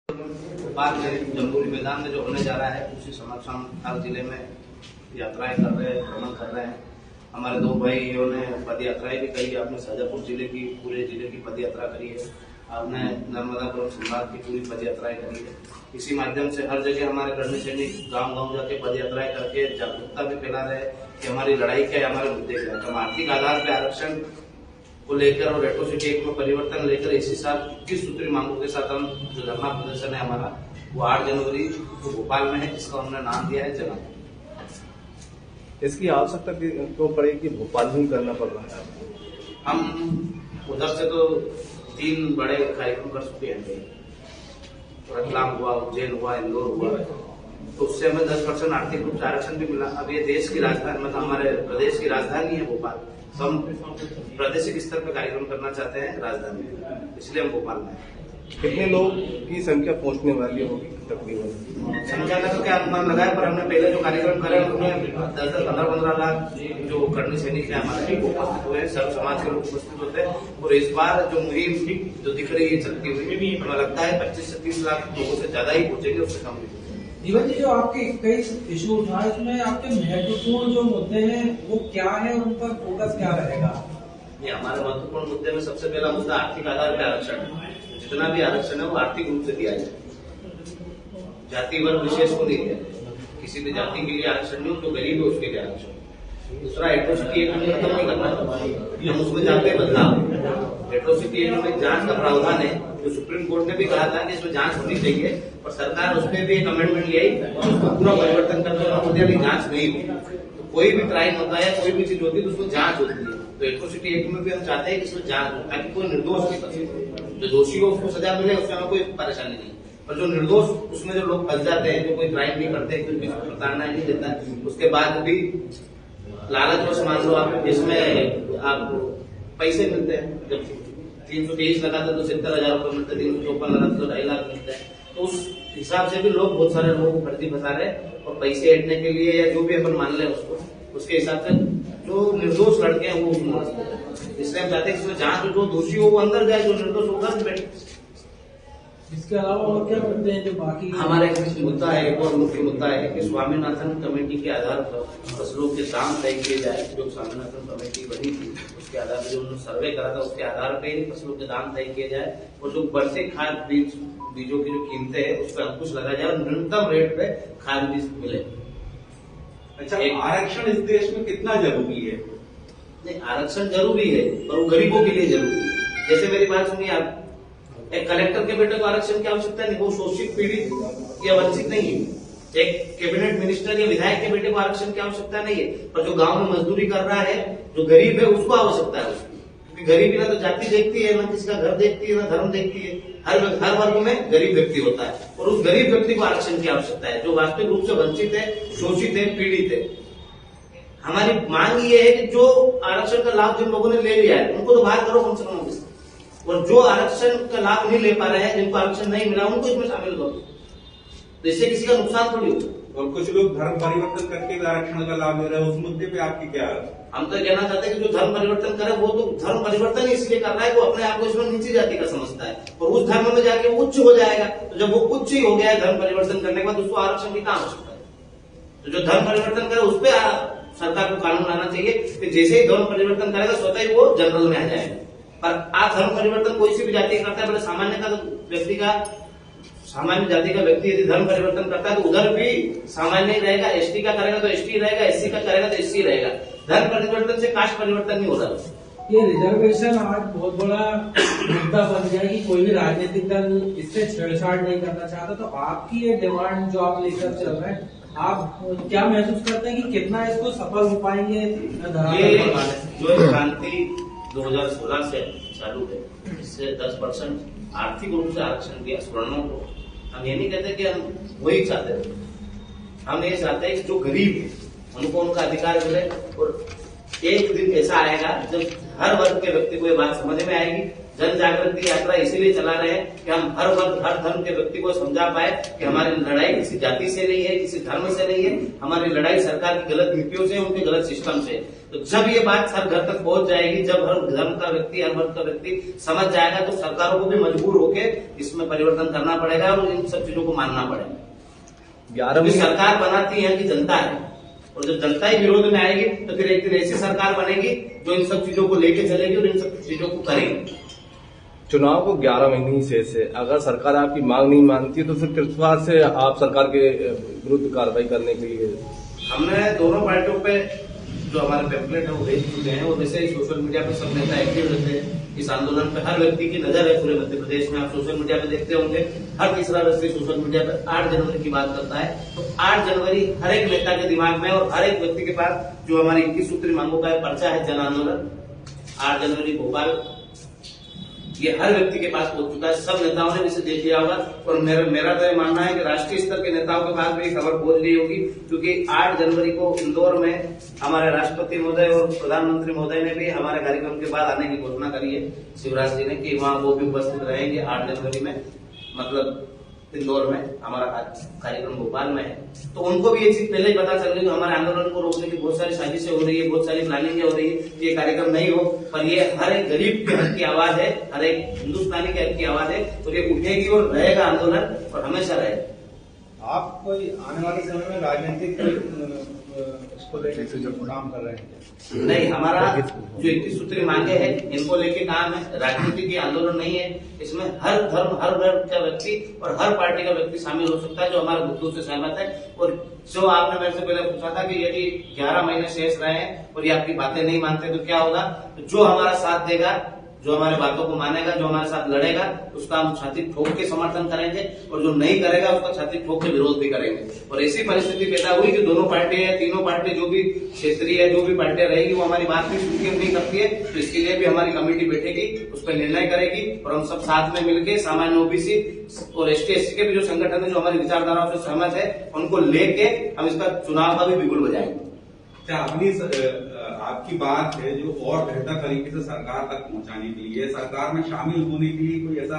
भोपाल में जम्बूरी मैदान में जो होने जा रहा है उसी समक्ष हम हर जिले में यात्राएं कर रहे हैं, भ्रमण कर रहे हैं। हमारे दो भाइयों ने पद यात्राएं भी करी है। आपने शाजापुर जिले की पूरे जिले की पद यात्रा करी है, आपने नर्मदापुरम संभाग की पूरी पद यात्राएं करी है। इसी माध्यम से हर जगह हमारे कर्मी सैनिक गाँव जाके पद यात्राएं करके जागरूकता भी फैला रहे हैं कि हमारी लड़ाई क्या है, हमारे मुद्दे क्या है। हम आर्थिक आधार पर आरक्षण को लेकर और एट्रोसिटी एक्ट में परिवर्तन लेकर इसी साल 21 सूत्री मांगों के साथ हम जो धरना प्रदर्शन है हमारा वो 8 जनवरी को भोपाल में है, जिसका हमने नाम दिया है जन। इसकी आवश्यकता क्यों पड़ी कि भोपाल में करना पड़ रहा है? हम उधर से तो 3 बड़े कार्यक्रम कर चुके हैं, रतलाम हुआ, उज्जैन हुआ, इंदौर हुआ, तो उससे हमें 10% आर्थिक रूप से आरक्षण भी मिला। अब ये देश की राजधानी मतलब हमारे प्रदेश की राजधानी है भोपाल, तो हम प्रादेशिक स्तर पर कार्यक्रम करना चाहते हैं राजधानी में, इसलिए हम भोपाल में। कितने लोग की संख्या पहुंचने वाली होगी तकरीबन? संख्या का तो क्या अनुमान लगाया, पर हमने पहले जो कार्यक्रम करे उन्होंने 10-15 लाख जो कर्मी सैनिक है हमारे वो उपस्थित हुए, सर्व समाज के लोग उपस्थित होते हैं। और इस बार जो मुहिम जो दिख रही है चलती हुई, हमें लगता है 25 से 30 लाख लोगों से ज्यादा ही पहुंचेंगे, उससे कम नहीं। जीवन जी, जो आपके 21 इशू उठा है उसमें आपके महत्वपूर्ण जो मुद्दे हैं वो क्या है, उन पर फोकस क्या रहेगा? ये हमारे महत्वपूर्ण मुद्दे में सबसे पहला मुद्दा आर्थिक आधार पे आरक्षण। जितना भी आरक्षण है वो आर्थिक रूप से दिया जाए, जाति वर्ग विशेष को नहीं दिया जाए। किसी भी जाति के लिए आरक्षण नहीं, जो गरीब है उसके लिए आरक्षण। दूसरा, एट्रोसिटी एक्ट में खत्म नहीं करना, हम उसमें जाते हैं बदलाव। एट्रोसिटी एक्ट में जांच का प्रावधान है, जो सुप्रीम कोर्ट ने भी कहा था कि इसमें जांच होनी चाहिए, और सरकार उसमें भी एक अमेंडमेंट ले आई और उसको पूरा परिवर्तन करके जांच नहीं हुई। तो कोई भी क्राइम होता है, कोई भी चीज होती है तो उसमें जांच होती है। तो एट्रोसिटी एक्ट में भी हम चाहते हैं कि इसमें जांच हो, ताकि कोई निर्दोष नहीं फंसे। जो दोषी हो उसको सजा मिले, उसमें हमें कोई परेशानी नहीं। और जो निर्दोष उसमें जो लोग फंस जाते हैं, जो कोई क्राइम नहीं करते, कोई प्रताड़ना नहीं देता, उसके बाद भी लालच में मान लो आप, इसमें आपको पैसे मिलते हैं। जब 323 लगाते तो 70,000 रुपये मिलते, 354 लगाते तो 2.5 लाख मिलते हैं। तो उस हिसाब से भी लोग बहुत सारे लोगों को फर्जी फंसा रहे हैं, और पैसे ऐटने के लिए या जो भी अपन मान लें उसको, उसके हिसाब से जो निर्दोष लड़के हैं वो उसमें, इसलिए हम चाहते हैं इसमें जांच, जो दोषी हो वो अंदर जाए, जो निर्दोष हो उधर बैठे। इसके अलावा और क्या मुद्दे हैं जो बाकी? हमारा एक मुद्दा है, एक और मुख्य मुद्दा है कि स्वामीनाथन कमेटी के आधार पर फसलों के दाम तय किए जाए। जो स्वामीनाथन कमेटी बनी थी उसके आधार पर जो उन्होंने सर्वे करा था उसके आधार पर ही फसलों के दाम तय किए जाए, और जो बढ़ते खाद बीजों की जो कीमतें है उस पर अंकुश लगाया जाए और न्यूनतम रेट पे खाद बीज मिले। अच्छा, आरक्षण इस देश में कितना जरूरी है? नहीं, आरक्षण जरूरी है, पर वो गरीबों के लिए जरूरी है। जैसे मेरी बात सुनिए आप, एक कलेक्टर के बेटे को आरक्षण की आवश्यकता नहीं, वो शोषित पीड़ित या वंचित नहीं है। एक कैबिनेट मिनिस्टर या विधायक के बेटे को आरक्षण की आवश्यकता नहीं है, पर जो गांव में मजदूरी कर रहा है, जो गरीब है, उसको आवश्यकता है उसकी। क्योंकि गरीबी ना तो जाति देखती है, ना किसी का घर देखती है, ना धर्म देखती है। हर वर्ग में गरीब व्यक्ति होता है, और उस गरीब व्यक्ति को आरक्षण की आवश्यकता है, जो वास्तविक रूप से वंचित है, शोषित है, पीड़ित है। हमारी मांग ये है कि जो आरक्षण का लाभ जिन लोगों ने ले लिया है उनको तो बाहर करो कम से कम, और जो आरक्षण का लाभ नहीं ले पा रहे हैं, जिनको आरक्षण नहीं मिला, उनको इसमें शामिल करो, तो इससे किसी का नुकसान थोड़ी होगा। और कुछ लोग धर्म परिवर्तन करके आरक्षण का लाभ ले रहे हैं, उस मुद्दे पे आपकी क्या है? हम तो कहना चाहते हैं कि जो धर्म परिवर्तन करे वो तो धर्म परिवर्तन इसलिए कर रहा है, वो अपने आप को इसमें नीची जाति का समझता है, और उस धर्म में जाके वो उच्च हो जाएगा। तो जब वो उच्च ही हो गया है धर्म परिवर्तन करने के बाद, उसको आरक्षण की क्या आवश्यकता है? तो जो धर्म परिवर्तन करे उस पर सरकार को कानून लाना चाहिए कि जैसे ही धर्म परिवर्तन करेगा स्वतः ही वो जनरल में आ जाएगा। पर आज धर्म परिवर्तन कोई सी भी जाति करता है, पहले सामान्य का व्यक्ति का, सामान्य जाति का व्यक्ति यदि धर्म परिवर्तन करता है तो उधर भी सामान्य ही रहेगा, एसटी का करेगा तो एसटी रहेगा, एससी का करेगा तो एससी रहेगा। धर्म परिवर्तन से कास्ट परिवर्तन नहीं होता। ये रिजर्वेशन आज बहुत बड़ा मुद्दा बन गया कि कोई भी राजनीतिक दल इससे छेड़छाड़ नहीं करना चाहता, तो आपकी ये डिमांड जो आप लेकर चल रहे हैं, आप क्या महसूस करते हैं कि कितना इसको सफल हो पाएंगे? ये जो क्रांति 2016 से चालू है, इससे 10% आर्थिक रूप से आरक्षण दिया स्वर्णों को। हम ये नहीं कहते कि हम वही चाहते हैं, हम ये चाहते हैं कि जो गरीब है उनको उनका अधिकार मिले। और एक दिन ऐसा आएगा जब हर वर्ग के व्यक्ति को ये बात समझ में आएगी जन जागृति यात्रा इसीलिए चला रहे हैं कि हम हर वर्ग हर धर्म के व्यक्ति को समझा पाए कि हमारी लड़ाई किसी जाति से नहीं है, किसी धर्म से नहीं है, हमारी लड़ाई सरकार की गलत नीतियों से, उनके गलत सिस्टम से। तो जब ये बात हर घर तक पहुंच जाएगी, जब हर धर्म का व्यक्ति, हर वर्ग का व्यक्ति समझ जाएगा, तो सरकारों को भी मजबूर होकर इसमें परिवर्तन करना पड़ेगा और इन सब चीजों को मानना पड़ेगा। 11 सरकार बनाती है कि जनता है, और जब जनता ही विरोध में आएगी तो फिर एक दिन ऐसी सरकार बनेगी जो इन सब चीजों को लेके चलेगी और इन सब चीजों को करेगी। चुनाव को 11 महीने ही शेष है, अगर सरकार आपकी मांग नहीं मानती है तो फिर किस प्रकार से आप सरकार के विरुद्ध कार्रवाई करने के लिए? हमने दोनों पार्टियों पे जो हमारे पैम्पलेट है वो भेज चुके हैं, और वैसे ही सोशल मीडिया पे सब नेता एक्टिव रहते हैं। इस आंदोलन पे हर व्यक्ति की नजर है पूरे मध्य प्रदेश में। आप सोशल मीडिया पे देखते होंगे, हर तीसरा व्यक्ति सोशल मीडिया पे 8 जनवरी की बात करता है। तो 8 जनवरी हर एक नेता के दिमाग में और हर एक व्यक्ति के पास जो हमारी 21 सूत्री मांगों का पर्चा है जन आंदोलन 8 जनवरी भोपाल, ये हर व्यक्ति के पास पहुंच चुका है। सब नेताओं ने इसे देख लिया होगा, और मेरा तो ये मानना है कि राष्ट्रीय स्तर के नेताओं के पास भी खबर पहुंच गई होगी, क्योंकि 8 जनवरी को इंदौर में हमारे राष्ट्रपति महोदय और प्रधानमंत्री महोदय ने भी हमारे कार्यक्रम के बाद आने की घोषणा करी है, शिवराज जी ने, कि वहां वो भी उपस्थित रहेंगे 8 जनवरी में, मतलब इंदौर में। हमारा कार्यक्रम भोपाल में है, तो उनको भी ये चीज पहले ही पता चल रही है। हमारे आंदोलन को रोकने की बहुत सारी साजिशें हो रही है, बहुत सारी प्लानिंग हो रही है, ये कार्यक्रम नहीं हो, पर ये हर एक गरीब के हक की आवाज है, हर एक हिंदुस्तानी के हक की आवाज है, और ये उठेगी और रहेगा आंदोलन, और हमेशा रहेगा। आप कोई आने वाले समय में राजनीतिक इसको लेकर जो काम कर रहे हैं? नहीं, हमारा जो 21 सूत्री मांगे हैं इनको लेके काम है, राजनीति की आंदोलन नहीं है। इसमें हर धर्म, हर वर्ग का व्यक्ति और हर पार्टी का व्यक्ति शामिल हो सकता है जो हमारे मुद्दों से सहमत है। और जो आपने मेरे से पहले पूछा था कि यदि 11 महीने शेष रहे हैं और ये आपकी बातें नहीं मानते तो क्या होगा, तो जो हमारा साथ देगा, जो हमारे बातों को मानेगा, जो हमारे साथ लड़ेगा, उसका हम छाती ठोक के समर्थन करेंगे, और जो नहीं करेगा उसका छाती ठोक के विरोध भी करेंगे। और ऐसी परिस्थिति पैदा हुई कि दोनों पार्टियां, तीनों पार्टी, जो भी क्षेत्रीय है, जो भी पार्टियां रहेगी, वो हमारी बात भी सुनती नहीं करती है, तो इसके लिए भी हमारी कमेटी बैठेगी, उस पर निर्णय करेगी, और हम सब साथ में मिलकर सामान्य ओबीसी और ST/SC के भी जो संगठन है जो हमारी विचारधाराओं से सहमत है, उनको लेके हम इसका चुनाव का भी बिगुल बजाएंगे। क्या अपनी आपकी बात है जो और बेहतर तरीके से सरकार तक पहुंचाने के लिए, सरकार में शामिल होने के लिए कोई ऐसा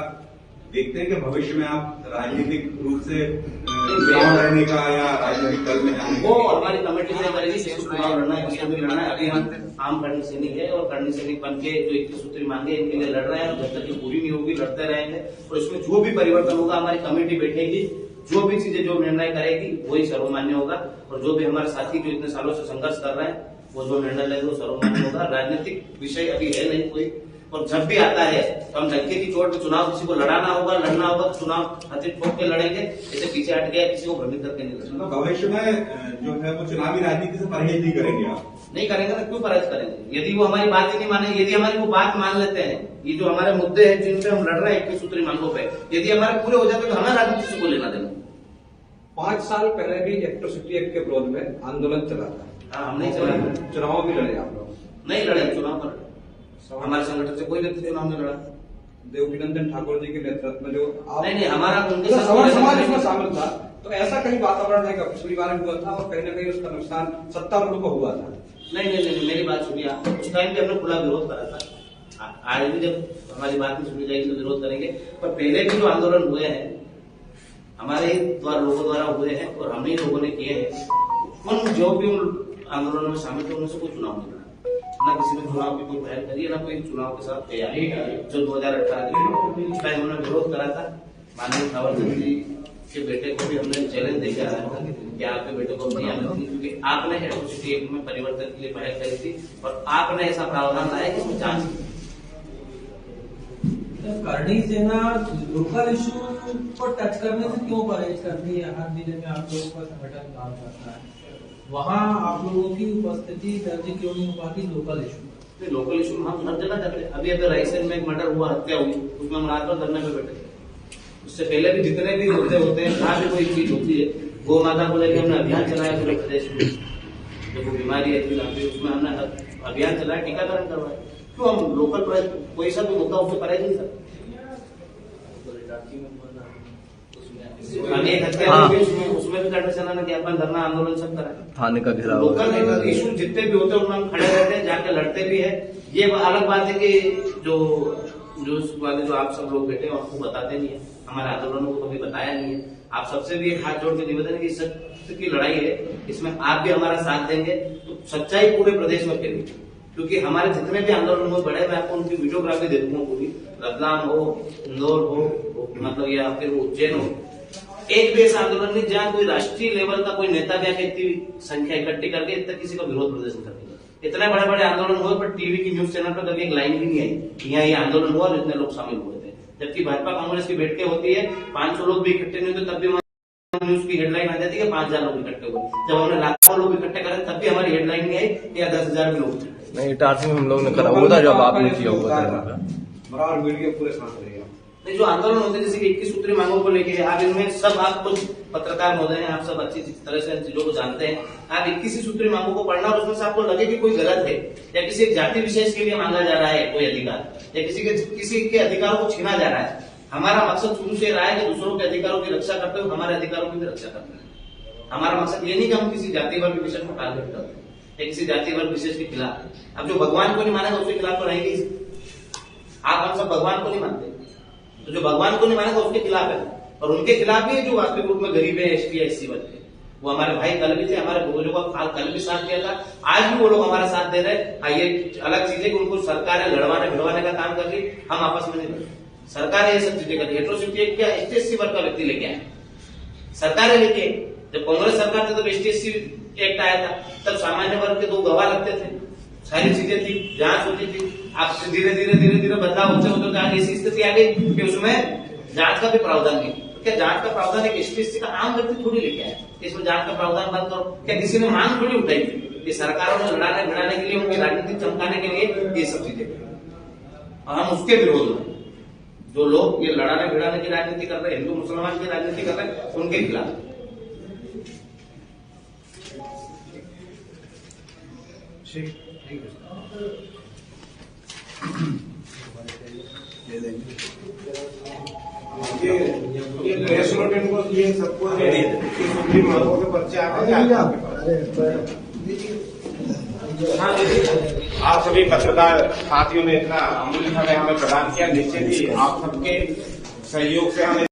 देखते हैं कि भविष्य में आप राजनीतिक रूप से चुनाव लड़ने का या राजनीतिक दल में जाने वो हमारी कमेटी से करेगी, चुनाव लड़ना है, किसको भी लड़ना है। अभी हम आम कर्णी सैनिक है, और कर्णी सैनिक बन के जो 21 सूत्री मांगे इनके लिए लड़ रहे हैं, और जब तक ये पूरी नहीं होगी लड़ते रहेंगे। और इसमें जो भी परिवर्तन होगा, हमारी कमेटी बैठेगी, जो भी चीजें जो निर्णय करेगी वही सर्वमान्य होगा, और जो भी हमारे साथी जो इतने सालों से संघर्ष कर रहे हैं वो जो निर्णय लेंगे वो सर्वमान्य होगा। राजनीतिक विषय अभी है नहीं कोई, और जब भी आता है तो हम डंके की चोट पे चुनाव किसी को लड़ना होगा तो चुनाव छाती ठोक के लड़ेंगे, ऐसे पीछे हट गया किसी को भ्रमित करके नहीं लड़ेंगे। भविष्य में जो है वो चुनावी राजनीति से परहेज नहीं करेंगे आप? नहीं करेंगे ना, क्यों परहेज करेंगे? यदि वो हमारी बात ही नहीं माने, यदि हमारी वो बात मान लेते हैं, ये जो हमारे मुद्दे हैं जिन पे हम लड़ रहे हैं 21 सूत्री मांगों पे, यदि हमारे पूरे हो जाते तो हमें राजनीति से को लेना देना। 5 साल पहले भी इलेक्ट्रिसिटी एक्ट के विरोध में आंदोलन चला था। हम नहीं चला, चुनाव भी लड़े आप लोग? नहीं लड़े, चुनाव पर हमारे संगठन से कोई व्यक्ति चुनाव में लड़ा। देवकीनंदन ठाकुर जी के नेतृत्व में जो नहीं हमारा उनके तो साथ समाज इसमें शामिल था, तो ऐसा कहीं वातावरण है कि पिछली बार हुआ था और कहीं ना कहीं उसका नुकसान सत्तारूढ़ को हुआ था? नहीं, मेरी बात सुनिए आप। उस टाइम भी हमने खुला विरोध करा था। आज भी जब हमारी बात नहीं सुनी जाएगी तो विरोध करेंगे, पर पहले भी जो आंदोलन हुए हैं हमारे लोगों द्वारा हुए हैं और हम ही लोगों ने किए हैं, उन जो भी उन आंदोलनों में शामिल थे उनमें से कोई चुनाव नहीं लड़ा, ना किसी ने चुनाव की कोई पहल करी है, ना कोई चुनाव के साथ तैयारी। जो 2018 उस टाइम हमने विरोध करा था, माननीय थावरचंद जी के बेटे को भी हमने चैलेंज देकर आया था कि आपके बेटे को नहीं आना थी, क्योंकि आपने इलेक्ट्रिसिटी एक्ट में परिवर्तन के लिए पहल करी थी और आपने ऐसा प्रावधान लाया कि उसमें जांच की। करणी सेना लोकल इशू को टच करने से क्यों परहेज करती है? हर जिले में आप लोगों का संगठन काम करता है, वहाँ आप लोगों की उपस्थिति दर्ज क्यों नहीं हो पाती लोकल इशू? लोकल इशू हम हर जगह करते हैं। अभी रायसेन में एक मर्डर हुआ, हत्या हुई, उसमें हम रात भर धरने पे बैठे थे। उससे पहले भी जितने भी मुद्दे होते हैं, जहाँ भी कोई चीज होती है, गौ माता को लेकर हमने अभियान चलाया पूरे प्रदेश में। जो विमारी है उसमें हमने अभियान चलाया, टीकाकरण करवाया। क्यों हम लोकल कोई सा भी मुद्दा उससे परहेज नहीं सकते? एक हत्या उसमें भी कर्णी सेना ने ज्ञापन, धरना, आंदोलन सब करा। थाने का घेराव, लोकल इशू जितने भी होते हैं उनमें हम खड़े रहते हैं, जाके लड़ते भी है। ये अलग बात है कि जो न्यूज वाले जो आप सब लोग बैठे हैं आपको बताते नहीं है, हमारे आंदोलनों को कभी बताया नहीं है। आप सबसे भी एक हाथ जोड़ के निवेदन है कि सत्य की लड़ाई है, इसमें आप भी हमारा साथ देंगे तो सच्चाई पूरे प्रदेश में फैलेगी। क्योंकि हमारे जितने भी आंदोलन हुए बड़े, मैं आपको उनकी वीडियोग्राफी दे दूंगा पूरी, रतलाम हो, इंदौर हो, मतलब या फिर उज्जैन हो, एक भी ऐसा आंदोलन नहीं जहां कोई राष्ट्रीय लेवल का कोई नेता भी आके इतनी संख्या इकट्ठी करके इतना किसी का विरोध प्रदर्शन करते। इतने बड़े बड़े आंदोलन हुए पर टीवी की न्यूज चैनल पर कभी एक लाइन भी नहीं आई कि यहाँ ये आंदोलन हुआ और इतने लोग शामिल हुए थे। जबकि भाजपा कांग्रेस की बैठकें होती है, 500 लोग भी इकट्ठे नहीं होते तब भी न्यूज की हेडलाइन आ जाती है 5000 लोग इकट्ठे हुए। जब हमने लाखों लोग इकट्ठे करे तब भी हमारी हेडलाइन नहीं आई या 10,000 भी लोग। नहीं, इटारसी में हम लोग ने करा हुआ था जब आपने किया हुआ था। बराबर मीडिया पूरे साथ रहेगा। नहीं, जो आंदोलन होते हैं जैसे कि 21 सूत्री मांगों को लेके, आप इनमें सब, आप कुछ पत्रकार महोदय हैं, आप सब अच्छी तरह से इन चीजों को जानते हैं। आप 21 सूत्री मांगों को पढ़ना और उसमें से आपको लगे कि कोई गलत है या किसी एक जाति विशेष के लिए मांगा जा रहा है कोई अधिकार या किसी के अधिकारों को छीना जा रहा है। हमारा मकसद शुरू से रहा है कि दूसरों के अधिकारों की रक्षा करते हुए हमारे अधिकारों की भी रक्षा करना है। हमारा मकसद ये नहीं कि हम किसी जाति वर्ग विशेष को टारगेट करते हैं या किसी जाति वर्ग विशेष के खिलाफ। अब जो भगवान को नहीं मानेगा उसके खिलाफ तो रहेंगे। आप हम सब भगवान को नहीं मानते, तो जो भगवान को नहीं मानेगा उसके खिलाफ है। और उनके खिलाफ भी जो वास्तविक रूप में गरीब है, एसटी या एससी वर्ग है, वो हमारे भाई कल भी थे, हमारे पूर्वजों का कल भी साथ दिया था, आज भी वो लोग हमारा साथ दे रहे हैं। ये अलग चीज है कि उनको सरकारें लड़वाने भिड़वाने का काम कर रही, हम आपस में नहीं करते। सरकार ये सब चीजें कर रही है। एट्रोसिटी क्या एसटी एससी वर्ग का व्यक्ति लेके आए, सरकारें लेके। जब कांग्रेस सरकार थी तब एसटी एससी एक्ट आया था, तब सामान्य वर्ग के 2 गवाह लगते थे, सारी चीजें थी, जांच होती थी। आप धीरे धीरे बदलाव होते होते आज ऐसी स्थिति आ गई कि उसमें जांच का भी प्रावधान नहीं। तो क्या जांच का प्रावधान एक एसटी का आम व्यक्ति थोड़ी लेके आया, इसमें जांच का प्रावधान बंद करो? क्या किसी ने मांग थोड़ी उठाई थी? ये सरकारों ने लड़ाने भिड़ाने के लिए, उनकी राजनीति चमकाने के लिए ये सब चीजें करें। और हम उसके विरोध में, जो लोग ये लड़ाने भिड़ाने की राजनीति कर रहे हैं, हिंदू मुसलमान की राजनीति कर रहे हैं, उनके खिलाफ। ये प्रेस नोट इनको ये सबको सुप्रीम मांगों के पर्चे आ गए आप सभी पत्रकार साथियों ने इतना अमूल्य समय हमें प्रदान किया। निश्चित ही आप सबके सहयोग से हमें